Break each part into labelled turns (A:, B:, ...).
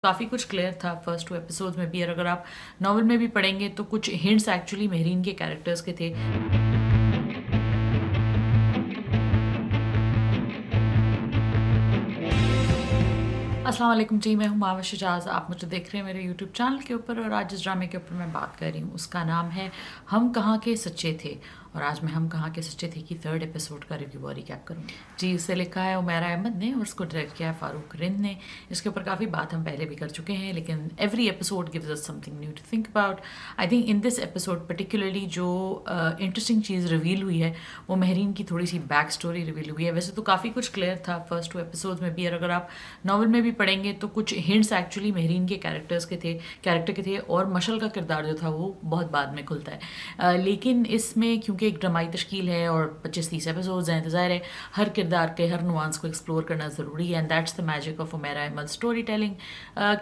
A: काफ़ी कुछ क्लियर था फर्स्ट 2 एपिसोड्स में भी और अगर आप नॉवल में भी पढ़ेंगे तो कुछ हिंट्स एक्चुअली मेहरीन के कैरेक्टर्स के थे। अस्सलाम वालेकुम जी, मैं हूँ मावा शजाज। आप मुझे देख रहे हैं मेरे यूट्यूब चैनल के ऊपर और आज जिस ड्रामे के ऊपर मैं बात कर रही हूँ उसका नाम है हम कहाँ के सच्चे थे। और आज मैं हम कहाँ के सच्चे थे की 3rd एपिसोड का रिव्यू और रिकैप करूँगी। जी, इसे लिखा है उमैरा अहमद ने और उसको डायरेक्ट किया है फारूक रिंद ने। इसके ऊपर काफ़ी बात हम पहले भी कर चुके हैं लेकिन every episode gives us something new to think about. I think in this episode particularly जो इंटरेस्टिंग चीज़ रिवील हुई है वो मेहरीन की थोड़ी सी बैक स्टोरी रिवील हुई है। वैसे तो काफ़ी कुछ क्लियर था फर्स्ट 2 एपिसोड्स में भी और अगर आप नॉवल में भी पढ़ेंगे तो कुछ हिंट्स एक्चुअली मेहरीन के कैरेक्टर के थे और मशल का किरदार जो था वो बहुत बाद में खुलता है। लेकिन इसमें क्योंकि एक ड्रामाई तश्कील है और 25-30 एपिसोड्स हैं तो ज़ाहिर है हर किरदार के हर नुआंस को एक्सप्लोर करना ज़रूरी है and that's the magic of Umera Ahmad storytelling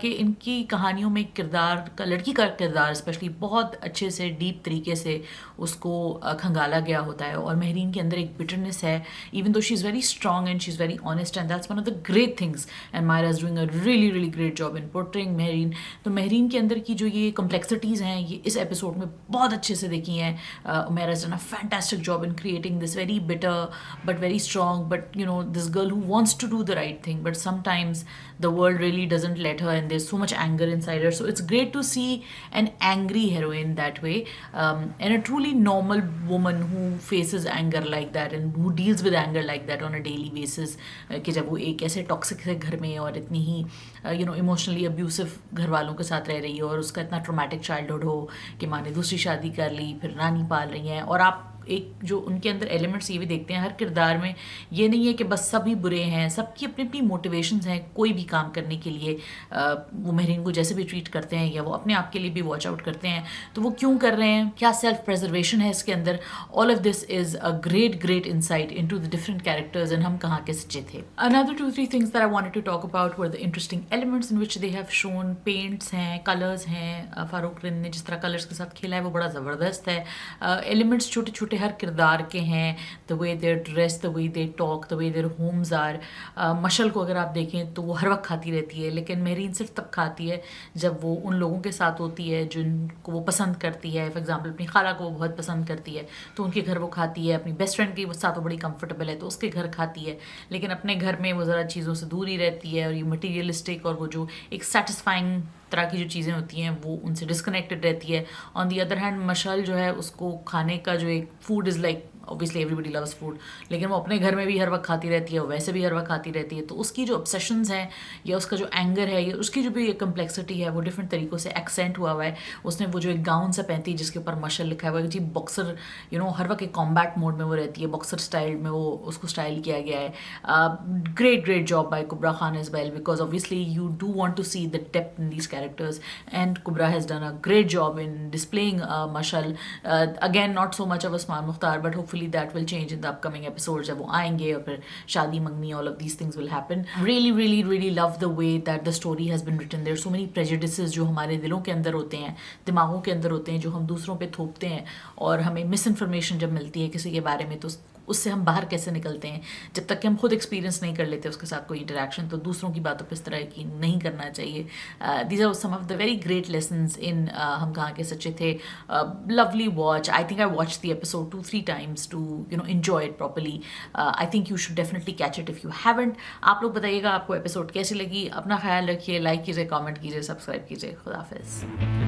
A: कि इनकी कहानियों में किरदार का लड़की का किरदार स्पेशली बहुत अच्छे से डीप तरीके से उसको खंगाला गया होता है और मेहरीन के अंदर एक बिटरनेस है even though she is very strong and she is very honest and that's one of the great things and Mahira is doing a really great job in portraying Mehreen. तो मेहरीन के अंदर की जो ये कॉम्प्लेक्सिटीज़ हैं ये इस एपिसोड में बहुत अच्छे से देखी हैं। Umaira is done a fantastic job in creating this very bitter but very strong but this girl who wants to do the right thing but sometimes the world really doesn't let her and there's so much anger inside her, so it's great to see an angry heroine that way, and a truly normal woman who faces anger like that and who deals with anger like that on a daily basis, कि जब वो एक ऐसे toxic से घर में और इतनी ही इमोशनली अब्यूसिव घर वालों के साथ रह रही है और उसका इतना ट्रोमेटिक चाइल्डहुड हो कि माँ ने दूसरी शादी कर ली फिर नानी पाल रही हैं और आप एक जो उनके अंदर एलिमेंट्स ये भी देखते हैं हर किरदार में। ये नहीं है कि बस सभी बुरे हैं, सबकी अपनी अपनी मोटिवेशंस हैं कोई भी काम करने के लिए। वो मेहरीन को जैसे भी ट्रीट करते हैं या वो अपने आप के लिए भी वॉच आउट करते हैं तो वो क्यों कर रहे हैं, क्या सेल्फ प्रेजर्वेशन है इसके अंदर। All of this is a great insight into the different characters and Hum Kahan Ke Sachay Thay. Another 2-3 things that I wanted to talk about were the interesting elements in which they have shown. Paints हैं, colours हैं, फारूक रिंद ने जिस तरह colours के साथ खेला है वो बड़ा ज़बरदस्त है। एलिमेंट्स छोटे छोटे हर किरदार के हैं, the way their dress, the way they talk, the way their homes are. मशल को अगर आप देखें तो वो हर वक्त खाती रहती है लेकिन मेहरीन सिर्फ तब खाती है जब वो उन लोगों के साथ होती है जिनको वो पसंद करती है। फॉर एग्जांपल अपनी खाला को वो बहुत पसंद करती है तो उनके घर वो खाती है, अपनी बेस्ट फ्रेंड के साथ वो बड़ी कंफर्टेबल है तो उसके घर खाती है, लेकिन अपने घर में वो ज़रा चीज़ों से दूर ही रहती है और ये मटीरियलिस्टिक और वो जो एक सेटिस्फाइंग तरह की जो चीज़ें होती हैं वो उनसे डिस्कनेक्टेड रहती है। ऑन दी अदर हैंड मशाल जो है उसको खाने का जो एक food is like obviously everybody loves food, लेकिन वो अपने घर में भी हर वक्त खाती रहती है, वैसे भी हर वक्त खाती रहती है। तो उसकी जो ऑब्सेशंस हैं या उसका जो एंगर है या उसकी जो भी कम्प्लेक्सिटी है वो डिफरेंट तरीक़ों से एक्सेंट हुआ है। उसने वो जो एक गाउन सा पहनती है जिसके ऊपर मशल लिखा है वो जी बॉक्सर हर वक्त एक कॉम्बैट मोड में वो रहती है, बॉक्सर स्टाइल में वो उसको स्टाइल किया गया है। Great job by Kubra Khan as well because obviously you do want to see the depth in these characters and Kubra has done a great job in displaying Mashal. Again, not so much of Usman Mukhtar, but hopefully that will change in the upcoming episodes जब वो आएंगे और फिर शादी मंगनी, all of these things will happen. Really love the way that the story has been written. There are so many prejudices जो हमारे दिलों के अंदर होते हैं, दिमागों के अंदर होते हैं, जो हम दूसरों पे थोपते हैं और हमें मिसइन्फॉर्मेशन जब मिलती है किसी के बारे में तो उससे हम बाहर कैसे निकलते हैं। जब तक कि हम खुद एक्सपीरियंस नहीं कर लेते उसके साथ कोई इंटरेक्शन तो दूसरों की बातों पर इस तरह यकीन नहीं करना चाहिए। These are some of the very great lessons in Hum Kahan Ke Sachay Thay. Lovely watch, I think I watch the episode 2-3 times to enjoy it properly. I think you should definitely catch it if you haven't. आप लोग बताइएगा आपको episode कैसी लगी, अपना ख्याल रखिए, like कीजिए, कॉमेंट कीजिए, सब्सक्राइब कीजिए। खुदा हाफिज़।